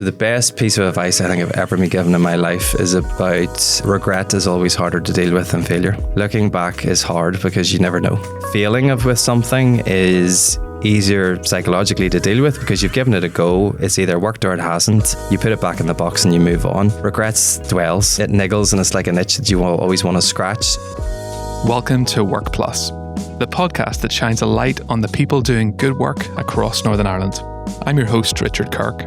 The best piece of advice I think I've ever been given in my life is about regret is always harder to deal with than failure. Looking back is hard because you never know. Failing with something is easier psychologically to deal with because you've given it a go. It's either worked or it hasn't. You put it back in the box and you move on. Regrets dwells. It niggles and it's like an itch that you always want to scratch. Welcome to Workplus, the podcast that shines a light on the people doing good work across Northern Ireland. I'm your host, Richard Kirk,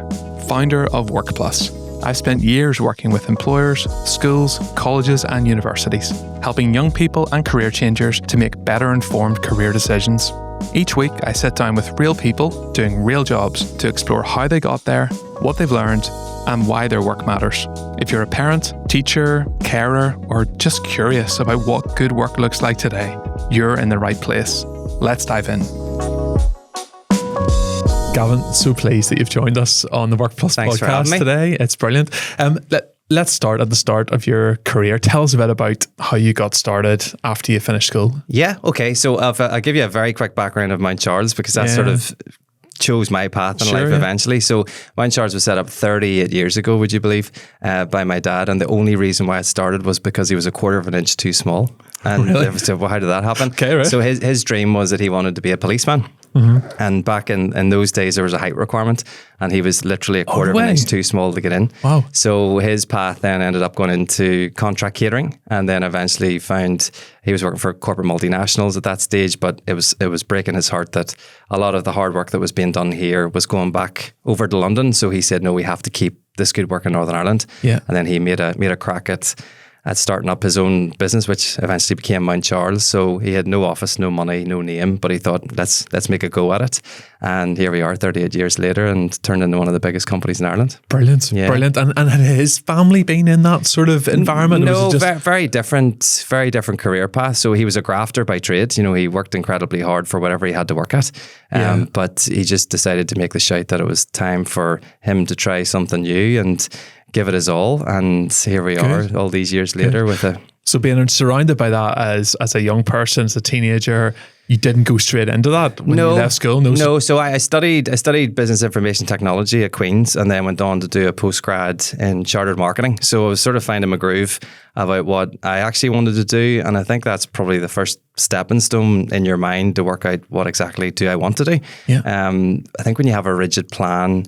founder of Workplus. I've spent years working with employers, schools, colleges and universities, helping young people and career changers to make better informed career decisions. Each week, I sit down with real people doing real jobs to explore how they got there, what they've learned, and why their work matters. If you're a parent, teacher, carer, or just curious about what good work looks like today, you're in the right place. Let's dive in. Gavin, so pleased that you've joined us on the Workplus podcast today. It's brilliant. Let's start at the start of your career. Tell us a bit about how you got started after you finished school. Yeah, okay. So I'll give you a very quick background of Mount Charles because that sort of chose my path in life eventually. So Mount Charles was set up 38 years ago, would you believe, by my dad. And the only reason why it started was because he was a quarter of an inch too small. And so how did that happen? Okay, right. So his dream was that he wanted to be a policeman. Mm-hmm. And back in those days, there was a height requirement and he was literally a quarter of an inch too small to get in. Wow. So his path then ended up going into contract catering and then eventually found he was working for corporate multinationals at that stage, but it was breaking his heart that a lot of the hard work that was being done here was going back over to London. So he said, no, we have to keep this good work in Northern Ireland. Yeah. And then he made a crack at starting up his own business, which eventually became Mount Charles. So he had no office, no money, no name, but he thought, let's make a go at it. And here we are 38 years later and turned into one of the biggest companies in Ireland. Brilliant, yeah. Brilliant. And had his family been in that sort of environment? No, very different career path. So he was a grafter by trade. You know, he worked incredibly hard for whatever he had to work at. But he just decided to make the shout that it was time for him to try something new and give it his all, and here we are all these years later with a... So being surrounded by that as a young person, as a teenager, you didn't go straight into that when you left school? No, so I studied business information technology at Queen's and then went on to do a post-grad in chartered marketing. So I was sort of finding my groove about what I actually wanted to do, and I think that's probably the first stepping stone in your mind to work out what exactly do I want to do. Yeah. I think when you have a rigid plan,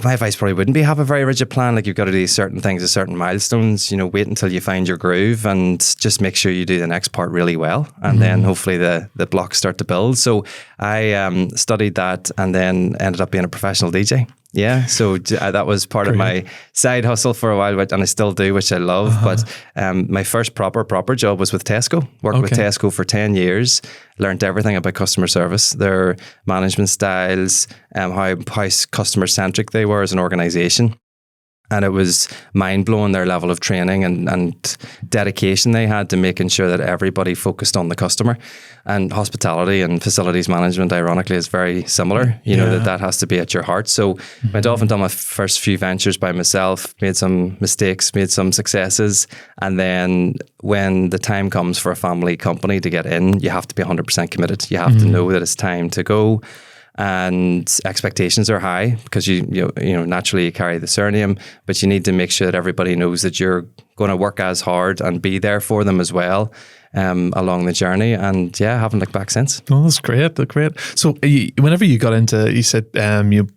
my advice probably wouldn't be have a very rigid plan. Like you've got to do certain things at certain milestones, you know, wait until you find your groove and just make sure you do the next part really well. And then hopefully the blocks start to build. So I studied that and then ended up being a professional DJ. Yeah, so that was part of my side hustle for a while, and I still do, which I love. But my first proper job was with Tesco. Worked with Tesco for 10 years, learned everything about customer service, their management styles, how customer-centric they were as an organisation. And it was mind-blowing their level of training and dedication they had to making sure that everybody focused on the customer. And hospitality and facilities management, ironically, is very similar. You know, that has to be at your heart. So went off and done my first few ventures by myself, made some mistakes, made some successes. And then when the time comes for a family company to get in, you have to be 100% committed. You have to know that it's time to go. And expectations are high because you know naturally you carry the surname, but you need to make sure that everybody knows that you're going to work as hard and be there for them as well along the journey. And haven't looked back since. Oh, that's great. That's great. So whenever you got into, you said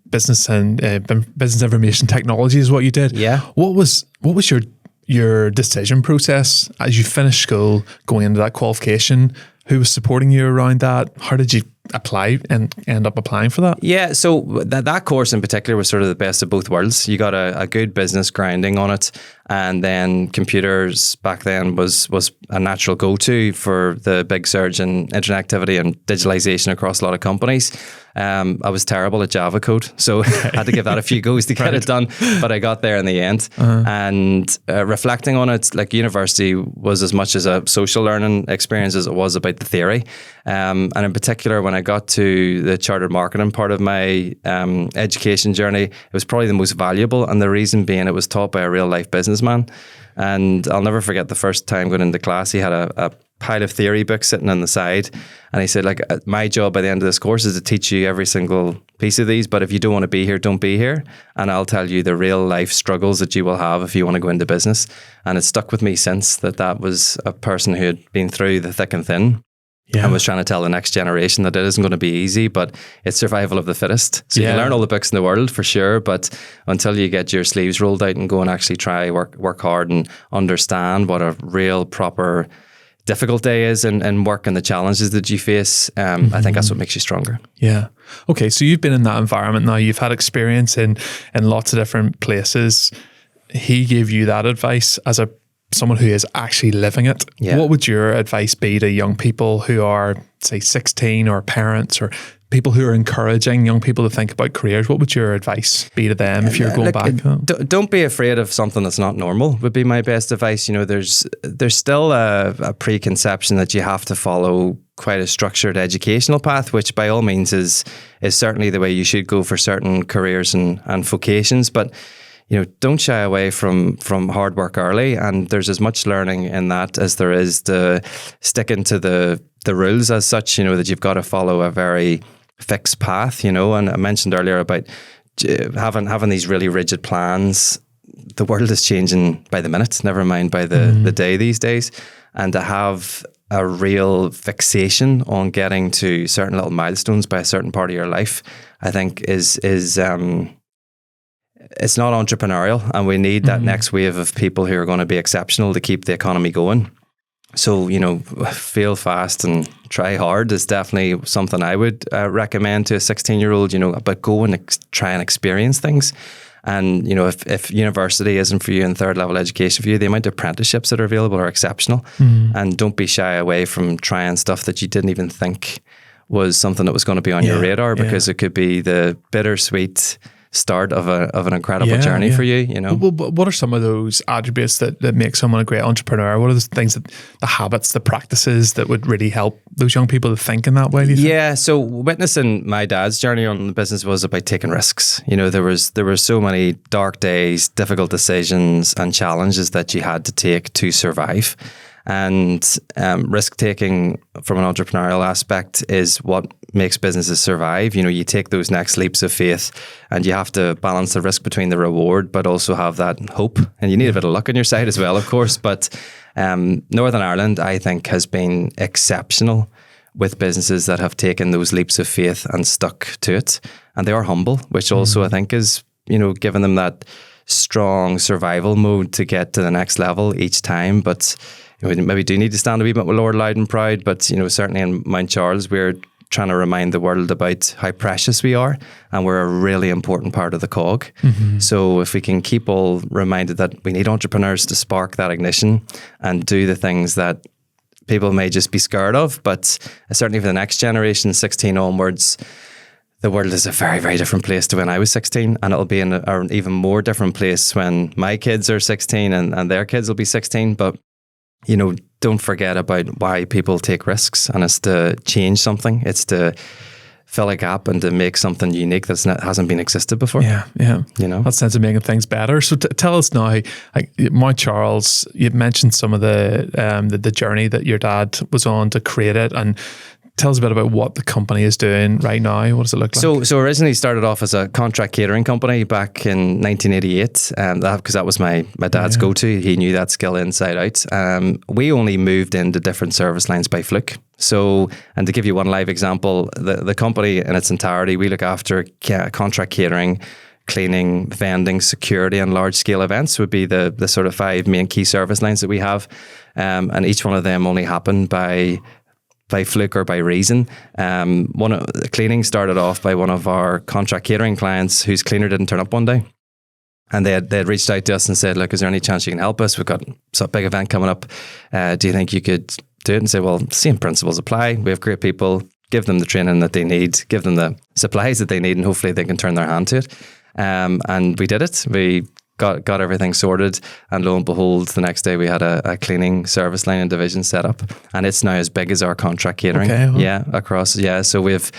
business and business information technology is what you did. Yeah. What was your decision process as you finished school, going into that qualification? Who was supporting you around that? How did you apply and end up applying for that? Yeah, so that course in particular was sort of the best of both worlds. You got a good business grounding on it, and then computers back then was a natural go-to for the big surge in internet activity and digitalization across a lot of companies. I was terrible at Java code, so I had to give that a few goes to get it done, but I got there in the end. And reflecting on it, like university was as much as a social learning experience as it was about the theory. And in particular, when I got to the chartered marketing part of my education journey, it was probably the most valuable. And the reason being it was taught by a real life businessman. And I'll never forget the first time going into class, he had a pile of theory books sitting on the side. And he said, like, my job by the end of this course is to teach you every single piece of these. But if you don't want to be here, don't be here. And I'll tell you the real life struggles that you will have if you want to go into business. And it's stuck with me since that was a person who had been through the thick and thin. Yeah. And was trying to tell the next generation that it isn't going to be easy, but it's survival of the fittest. So you can learn all the books in the world for sure, but until you get your sleeves rolled out and go and actually try work hard and understand what a real proper difficult day is in work and the challenges that you face, I think that's what makes you stronger. Yeah. Okay, so you've been in that environment now. You've had experience in lots of different places. He gave you that advice as someone who is actually living it. Yeah. What would your advice be to young people who are, say, 16 or parents or people who are encouraging young people to think about careers? What would your advice be to them if you're going back? Don't be afraid of something that's not normal would be my best advice. You know, there's still a preconception that you have to follow quite a structured educational path, which by all means is certainly the way you should go for certain careers and vocations. But you know, don't shy away from hard work early, and there's as much learning in that as there is to sticking to the rules as such, you know, that you've got to follow a very fixed path, you know. And I mentioned earlier about having these really rigid plans. The world is changing by the minute, never mind by the day these days. And to have a real fixation on getting to certain little milestones by a certain part of your life, I think is it's not entrepreneurial, and we need that next wave of people who are going to be exceptional to keep the economy going. So, you know, fail fast and try hard is definitely something I would recommend to a 16-year-old, you know, but go and try and experience things. And, you know, if university isn't for you and third level education for you, the amount of apprenticeships that are available are exceptional. And don't be shy away from trying stuff that you didn't even think was something that was going to be on your radar, because it could be the bittersweet start of an incredible journey for you, you know. What are some of those attributes that make someone a great entrepreneur? What are the things the habits, the practices that would really help those young people to think in that way? Yeah, so witnessing my dad's journey on the business was about taking risks. You know, there were so many dark days, difficult decisions and challenges that you had to take to survive. And risk taking from an entrepreneurial aspect is what makes businesses survive. You know, you take those next leaps of faith, and you have to balance the risk between the reward, but also have that hope. And you need a bit of luck on your side as well, of course. But Northern Ireland, I think, has been exceptional with businesses that have taken those leaps of faith and stuck to it. And they are humble, which also I think is, you know, giving them that strong survival mode to get to the next level each time. But we maybe do need to stand a wee bit more loud and proud, but you know, certainly in Mount Charles, we're trying to remind the world about how precious we are, and we're a really important part of the cog. So if we can keep all reminded that we need entrepreneurs to spark that ignition and do the things that people may just be scared of, but certainly for the next generation, 16 onwards, the world is a very, very different place to when I was 16, and it'll be in an even more different place when my kids are 16 and their kids will be 16. But you know, don't forget about why people take risks, and it's to change something. It's to fill a gap and to make something unique that hasn't been existed before. Yeah. You know, that sense of making things better. So tell us now, like Mount Charles, you mentioned some of the journey that your dad was on to create it, and tell us a bit about what the company is doing right now. What does it look like? So originally started off as a contract catering company back in 1988, because that was my dad's go-to. He knew that skill inside out. We only moved into different service lines by fluke. So, and to give you one live example, the company in its entirety, we look after contract catering, cleaning, vending, security, and large-scale events would be the sort of 5 main key service lines that we have. And each one of them only happened by fluke or by reason. Cleaning started off by one of our contract catering clients whose cleaner didn't turn up one day. And they had reached out to us and said, look, is there any chance you can help us? We've got some big event coming up. Do you think you could do it? And say, well, same principles apply. We have great people. Give them the training that they need. Give them the supplies that they need, and hopefully they can turn their hand to it. And we did it. We got everything sorted, and lo and behold, the next day we had a cleaning service line and division set up, and it's now as big as our contract catering. Okay, well. Across. So we've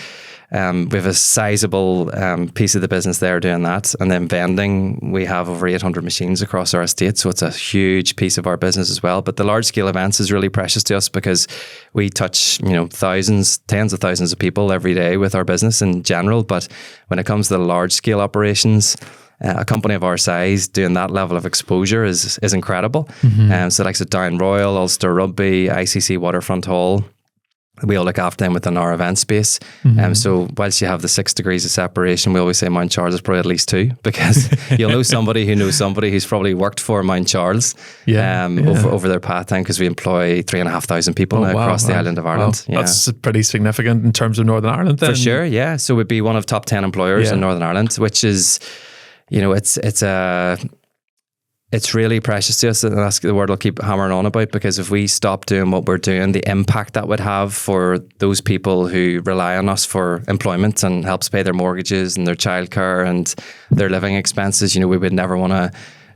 we have a sizable piece of the business there doing that. And then vending, we have over 800 machines across our estate. So it's a huge piece of our business as well. But the large scale events is really precious to us because we touch, thousands, tens of thousands of people every day with our business in general. But when it comes to the large scale operations, a company of our size doing that level of exposure is incredible. So like Down Royal, Ulster Rugby, ICC Waterfront Hall, we all look after them within our event space. So whilst you have the 6 degrees of separation, we always say Mount Charles is probably at least 2, because you'll know somebody who knows somebody who's probably worked for Mount Charles over their path time, because we employ 3,500 people across the island of Ireland. Wow. That's pretty significant in terms of Northern Ireland then. For sure, yeah. So we'd be one of top 10 employers in Northern Ireland, which is, it's really precious to us, and that's the word I'll keep hammering on about, because if we stop doing what we're doing, the impact that would have for those people who rely on us for employment and helps pay their mortgages and their childcare and their living expenses, we would never want to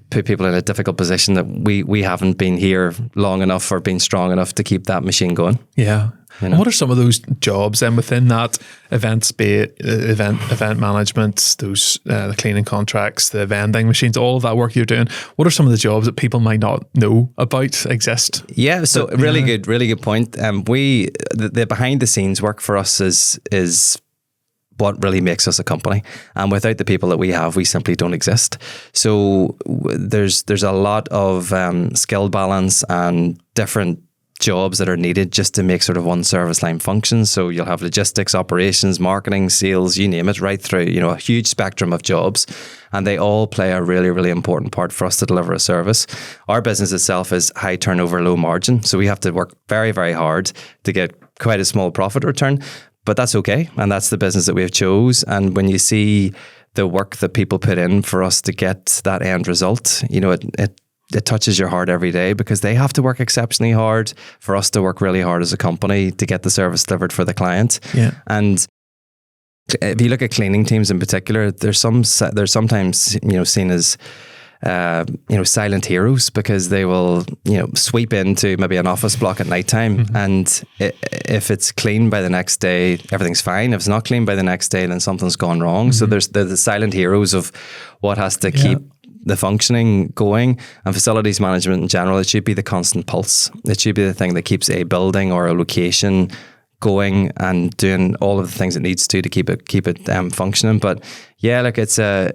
put people in a difficult position that we haven't been here long enough or been strong enough to keep that machine going. Yeah. And what are some of those jobs then within that event management, those the cleaning contracts, the vending machines, all of that work you're doing? What are some of the jobs that people might not know about exist? Yeah, so really good point. The behind the scenes work for us is what really makes us a company, and without the people that we have, we simply don't exist. So there's a lot of skill balance and different jobs that are needed just to make sort of one service line function. So you'll have logistics, operations, marketing, sales, you name it, right through, a huge spectrum of jobs, and they all play a really, really important part for us to deliver a service. Our business itself is high turnover, low margin, so we have to work very, very hard to get quite a small profit return, but that's okay, and that's the business that we've chose. And when you see the work that people put in for us to get that end result, it touches your heart every day, because they have to work exceptionally hard for us to work really hard as a company to get the service delivered for the client. Yeah. And if you look at cleaning teams in particular, they're sometimes seen as silent heroes, because they will sweep into maybe an office block at nighttime, and if it's clean by the next day, everything's fine. If it's not clean by the next day, then something's gone wrong. So they're the silent heroes of what has to keep the functioning going. And facilities management in general, it should be the constant pulse. It should be the thing that keeps a building or a location going and doing all of the things it needs to keep it functioning. But yeah, look, it's a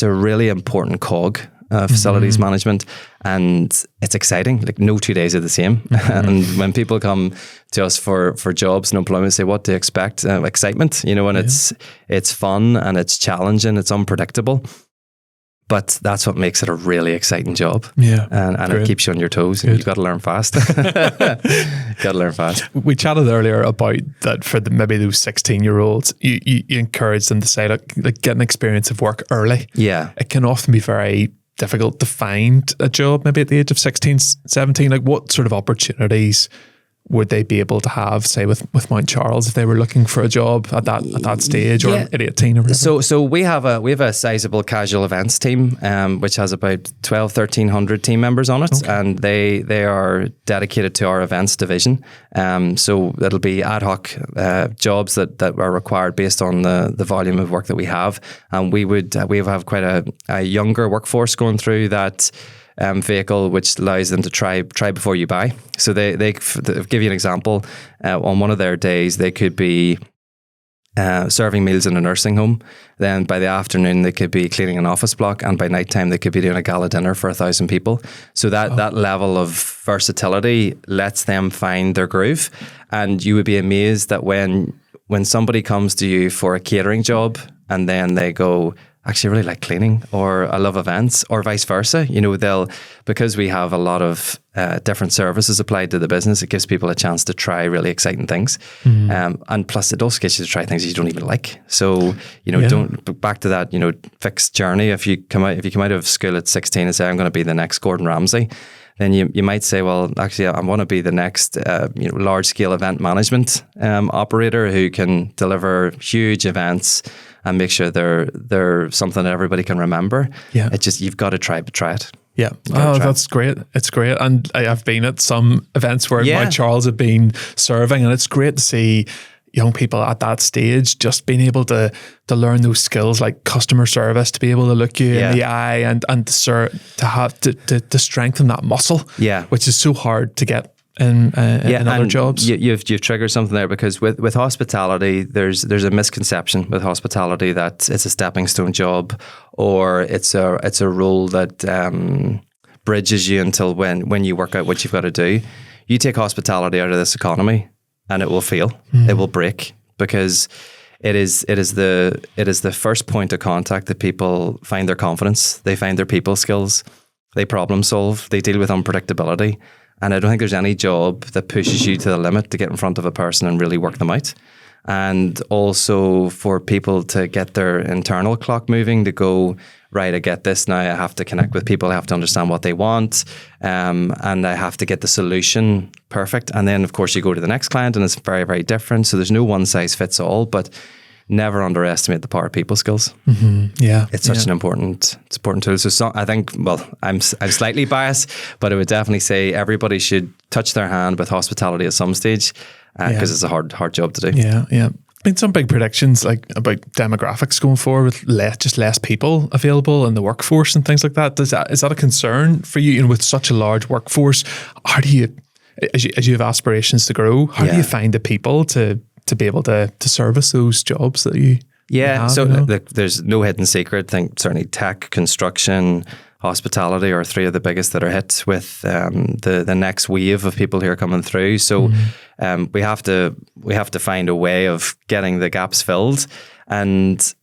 really important cog, facilities management, and it's exciting. Like, no 2 days are the same. And when people come to us for jobs and employment, say, what do you expect? Excitement, and it's fun and it's challenging, it's unpredictable. But that's what makes it a really exciting job. Yeah. And it keeps you on your toes, and you've got to learn fast. We chatted earlier about that for maybe those 16-year-olds, you encourage them to say, like get an experience of work early. Yeah. It can often be very difficult to find a job maybe at the age of 16, 17. Like, what sort of opportunities would they be able to have, say, with Mount Charles, if they were looking for a job at that stage, or at 18 or whatever? So we have a sizable casual events team, which has about 1,300 team members on it, and they are dedicated to our events division. So it'll be ad hoc jobs that are required based on the volume of work that we have, and we have quite a younger workforce going through that vehicle, which allows them to try before you buy. So they give you an example. On one of their days, they could be serving meals in a nursing home. Then by the afternoon, they could be cleaning an office block, and by nighttime, they could be doing a gala dinner for 1,000 people. So that level of versatility lets them find their groove. And you would be amazed that when somebody comes to you for a catering job, and then they go, actually, I really like cleaning, or I love events, or vice versa. Because we have a lot of different services applied to the business, it gives people a chance to try really exciting things. And plus, it also gets you to try things you don't even like. So, don't back to that, fixed journey. If you come out of school at 16 and say, I'm going to be the next Gordon Ramsay, then you might say, well, actually, I want to be the next large scale event management operator who can deliver huge events and make sure they're something that everybody can remember. Yeah. It's just, you've got to try it. Yeah. Oh, that's great. It's great. And I've been at some events where Mount Charles have been serving, and it's great to see, young people at that stage, just being able to learn those skills like customer service, to be able to look you in the eye and to strengthen that muscle, which is so hard to get in other jobs. You've triggered something there, because with hospitality, there's a misconception with hospitality that it's a stepping stone job, or it's a role that bridges you until when you work out what you've got to do. You take hospitality out of this economy, and it will fail. It will break, because it is the first point of contact that people find their confidence. They find their people skills. They problem solve. They deal with unpredictability. And I don't think there's any job that pushes you to the limit to get in front of a person and really work them out. And also for people to get their internal clock moving, to go, right, I get this now. I have to connect with people. I have to understand what they want. And I have to get the solution perfect. And then, of course, you go to the next client and it's very, very different. So there's no one size fits all, but never underestimate the power of people skills. Yeah. It's such an important tool. So I think, well, I'm slightly biased, but I would definitely say everybody should touch their hand with hospitality at some stage, because it's a hard job to do. Yeah. I mean, some big predictions like about demographics going forward with less people available in the workforce and things like that. Is that a concern for you? With such a large workforce, how do you, as you have aspirations to grow, how do you find the people to be able to service those jobs that you have, so there's no hidden secret. I think certainly tech, construction, hospitality are three of the biggest that are hit with the next wave of people who are coming through. So we have to find a way of getting the gaps filled. And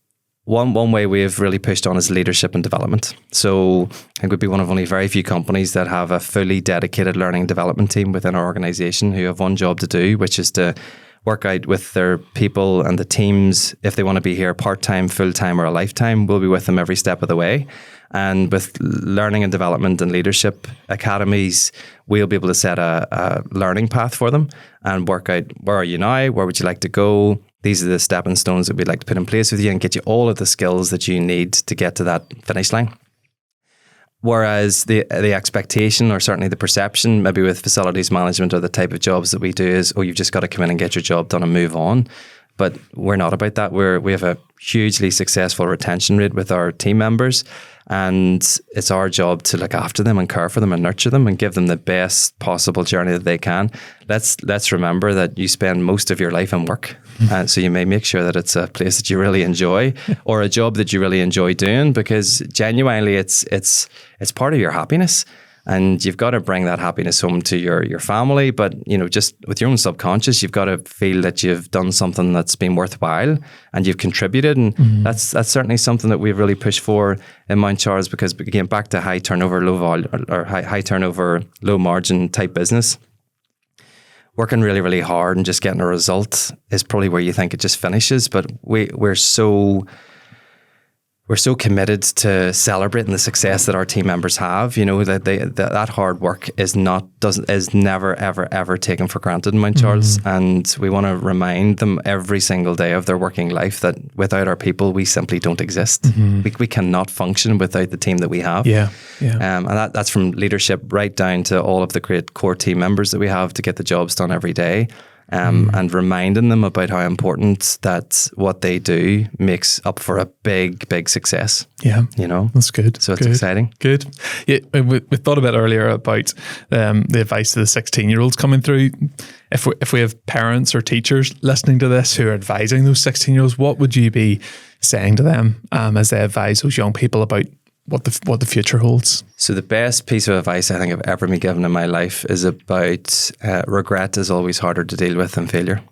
one way we've really pushed on is leadership and development. So I think we'd be one of only very few companies that have a fully dedicated learning and development team within our organisation who have one job to do, which is to work out with their people and the teams. If they want to be here part-time, full-time, or a lifetime, we'll be with them every step of the way. And with learning and development and leadership academies, we'll be able to set a learning path for them and work out, where are you now? Where would you like to go? These are the stepping stones that we'd like to put in place with you and get you all of the skills that you need to get to that finish line. Whereas the expectation, or certainly the perception, maybe with facilities management or the type of jobs that we do, is, oh, you've just got to come in and get your job done and move on. But we're not about that. We have a hugely successful retention rate with our team members, and it's our job to look after them and care for them and nurture them and give them the best possible journey that they can. Let's remember that you spend most of your life in work, so you may make sure that it's a place that you really enjoy or a job that you really enjoy doing, because genuinely it's part of your happiness. And you've got to bring that happiness home to your family. But, just with your own subconscious, you've got to feel that you've done something that's been worthwhile and you've contributed. And that's certainly something that we've really pushed for in Mount Charles, because, again, back to high turnover, high turnover, low margin type business, working really, really hard and just getting a result is probably where you think it just finishes. But we're so committed to celebrating the success that our team members have. That hard work is never ever taken for granted in Mount Charles, and we want to remind them every single day of their working life that without our people, we simply don't exist. We cannot function without the team that we have. And that's from leadership right down to all of the great core team members that we have to get the jobs done every day. And reminding them about how important that what they do makes up for a big success. Yeah. That's good. So it's exciting. Good. Yeah, we thought a bit earlier about the advice to the 16-year-olds coming through. If we have parents or teachers listening to this who are advising those 16-year-olds, what would you be saying to them as they advise those young people about what the future holds? So the best piece of advice I think I've ever been given in my life is about regret is always harder to deal with than failure.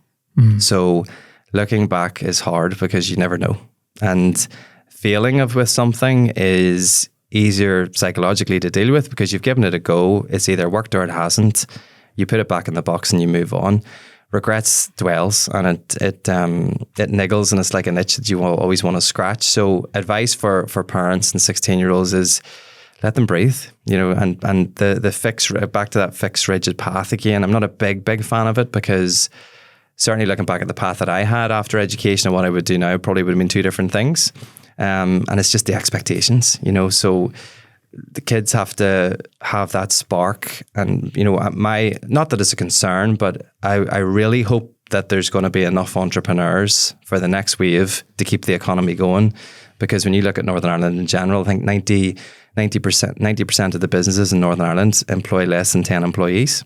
So looking back is hard because you never know. And failing with something is easier psychologically to deal with because you've given it a go. It's either worked or it hasn't. You put it back in the box and you move on. Regrets dwells and it niggles, and it's like an itch that you will always want to scratch. So advice for parents and 16-year-olds is let them breathe, and the fix, back to that fixed rigid path again. I'm not a big fan of it because certainly looking back at the path that I had after education and what I would do now probably would have been two different things. And it's just the expectations, so the kids have to have that spark. And, not that it's a concern, but I really hope that there's going to be enough entrepreneurs for the next wave to keep the economy going. Because when you look at Northern Ireland in general, I think 90% of the businesses in Northern Ireland employ less than 10 employees.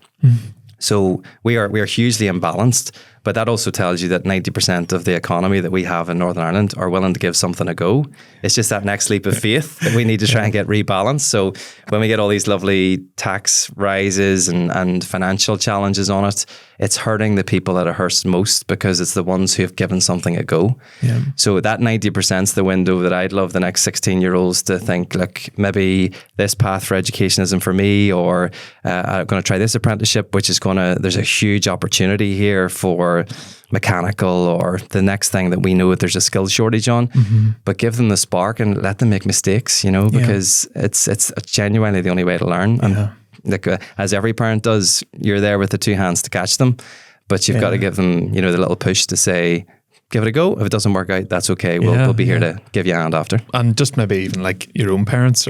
So we are hugely imbalanced, but that also tells you that 90% of the economy that we have in Northern Ireland are willing to give something a go. It's just that next leap of faith that we need to try and get rebalanced. So when we get all these lovely tax rises and financial challenges on it, it's hurting the people that it hurts most, because it's the ones who have given something a go. Yeah. So that 90% is the window that I'd love the next 16-year-olds to think, look, maybe this path for education isn't for me, or I'm going to try this apprenticeship, which is there's a huge opportunity here for mechanical or the next thing that we know that there's a skills shortage on. But give them the spark and let them make mistakes, because it's genuinely the only way to learn. And as every parent does, you're there with the two hands to catch them, but you've got to give them, the little push to say, give it a go. If it doesn't work out, that's okay. We'll be here to give you a hand after. And just maybe even like your own parents,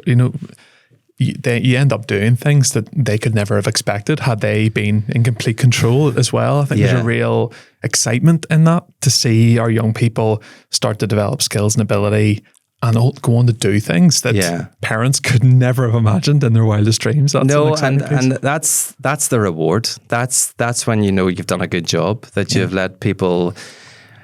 you end up doing things that they could never have expected had they been in complete control as well. I think there's a real excitement in that, to see our young people start to develop skills and ability and go on to do things that parents could never have imagined in their wildest dreams. That's and that's the reward. That's when you've done a good job, that you've let people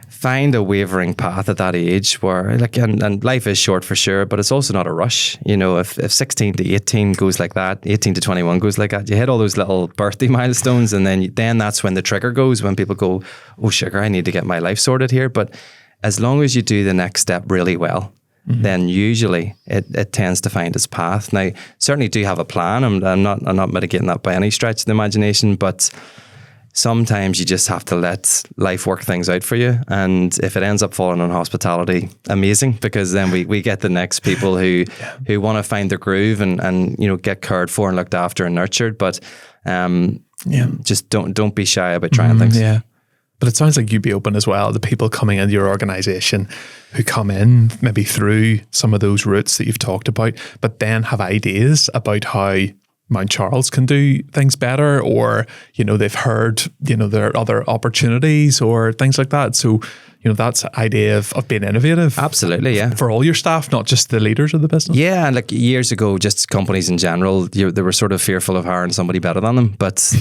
find a wavering path at that age where, and life is short for sure, but it's also not a rush. If 16 to 18 goes like that, 18 to 21 goes like that, you hit all those little birthday milestones, and then that's when the trigger goes, when people go, oh sugar, I need to get my life sorted here. But as long as you do the next step really well, then usually it tends to find its path. Now, certainly do have a plan. I'm not mitigating that by any stretch of the imagination, but sometimes you just have to let life work things out for you. And if it ends up falling on hospitality, amazing, because then we get the next people who want to find their groove and get cared for and looked after and nurtured. But just don't be shy about trying things. Yeah. But it sounds like you'd be open as well to people coming into your organisation who come in maybe through some of those routes that you've talked about, but then have ideas about how Mount Charles can do things better, or, they've heard, there are other opportunities or things like that. So, that's idea of being innovative. Absolutely, yeah. For all your staff, not just the leaders of the business. Yeah, and years ago, just companies in general, they were sort of fearful of hiring somebody better than them. But,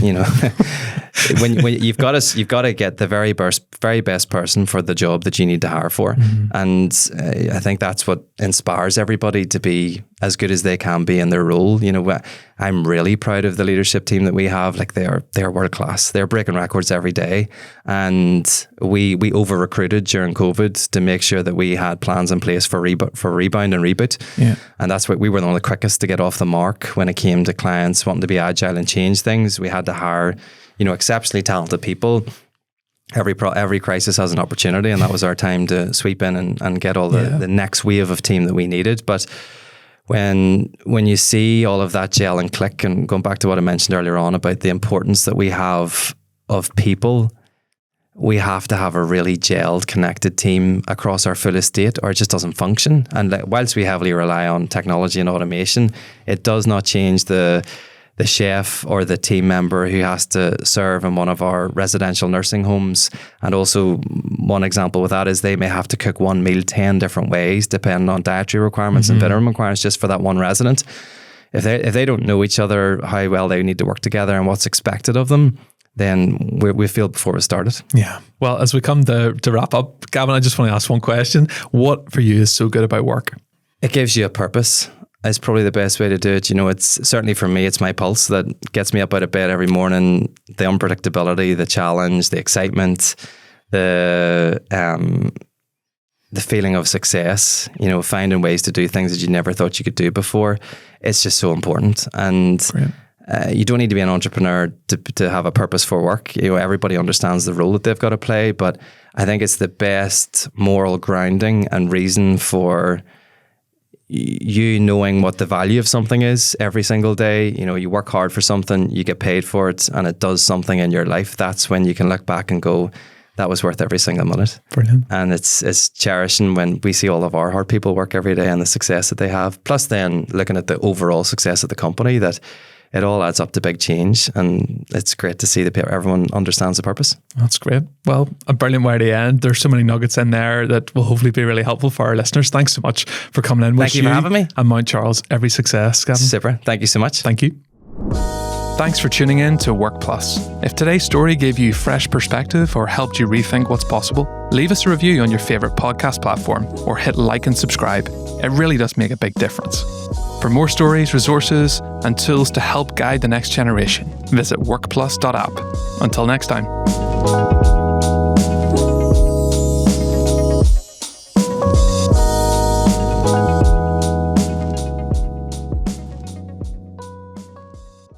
when you've got to get the very best person for the job that you need to hire for. And I think that's what inspires everybody to be as good as they can be in their role. I'm really proud of the leadership team that we have. They are world class. They're breaking records every day. And we over recruited during COVID to make sure that we had plans in place for rebound and reboot. Yeah. And that's what we were one of the quickest to get off the mark when it came to clients wanting to be agile and change things. We had to hire, exceptionally talented people. Every crisis has an opportunity, and that was our time to sweep in and get all the next wave of team that we needed. But when you see all of that gel and click, and going back to what I mentioned earlier on about the importance that we have of people, we have to have a really gelled, connected team across our full estate, or it just doesn't function. And whilst we heavily rely on technology and automation, it does not change the chef or the team member who has to serve in one of our residential nursing homes. And also, one example with that is they may have to cook one meal 10 different ways depending on dietary requirements and minimum requirements just for that one resident. If they don't know each other, how well they need to work together and what's expected of them, then we feel before we started. Yeah. Well, as we come to wrap up, Gavin, I just want to ask one question. What for you is so good about work? It gives you a purpose. It's probably the best way to do it. It's certainly for me, it's my pulse that gets me up out of bed every morning. The unpredictability, the challenge, the excitement, the feeling of success, finding ways to do things that you never thought you could do before. It's just so important. And you don't need to be an entrepreneur to have a purpose for work. Everybody understands the role that they've got to play, but I think it's the best moral grounding and reason for you knowing what the value of something is every single day. You work hard for something, you get paid for it, and it does something in your life. That's when you can look back and go, that was worth every single minute. Brilliant. And it's cherishing when we see all of our hard people work every day and the success that they have. Plus then looking at the overall success of the company, that it all adds up to big change, and it's great to see that everyone understands the purpose. That's great. Well, a brilliant way to end. There's so many nuggets in there that will hopefully be really helpful for our listeners. Thanks so much for coming in. Thank you for having me. And Mount Charles, every success, Gavin. Super. Thank you so much. Thank you. Thanks for tuning in to Workplus. If today's story gave you fresh perspective or helped you rethink what's possible, leave us a review on your favourite podcast platform or hit like and subscribe. It really does make a big difference. For more stories, resources, and tools to help guide the next generation, visit workplus.app. Until next time.